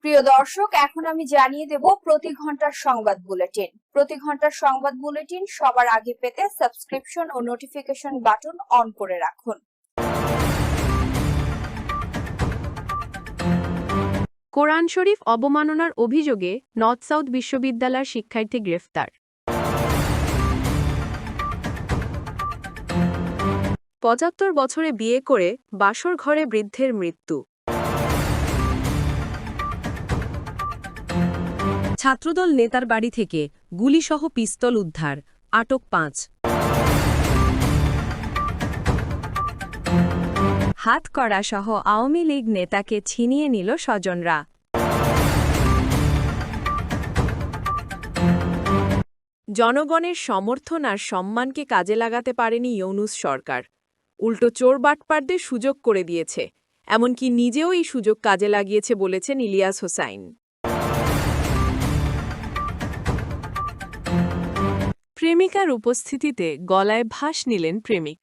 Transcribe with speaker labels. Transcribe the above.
Speaker 1: প্রিয় দর্শক, এখন আমি জানিয়ে দেব প্রতি ঘন্টার সংবাদ বুলেটিন। প্রতি ঘন্টার সংবাদ বুলেটিন সবার আগে পেতে সাবস্ক্রিপশন ও নোটিফিকেশন বাটন অন করে রাখুন।
Speaker 2: কোরআন শরীফ অবমাননার অভিযোগে নর্থ সাউথ বিশ্ববিদ্যালয়ের শিক্ষার্থী গ্রেফতার। ৭৫ বছরে বিয়ে করে বাসর ঘরে বৃদ্ধের মৃত্যু। ছাত্রদল নেতার বাড়ি থেকে গুলিসহ পিস্তল উদ্ধার, আটক ৫। হাতকড়া সহ আওয়ামী লীগ নেতাকে ছিনিয়ে নিল স্বজনরা। জনগণের সমর্থন আর সম্মানকে কাজে লাগাতে পারেনি ইউনূস সরকার, উল্টো চোর বাটপারদের সুযোগ করে দিয়েছে, এমনকি নিজেও এই সুযোগ কাজে লাগিয়েছে বলেছেন ইলিয়াস হোসাইন। প্রেমিকার উপস্থিতিতে গলায় ফাঁস নিলেন প্রেমিক।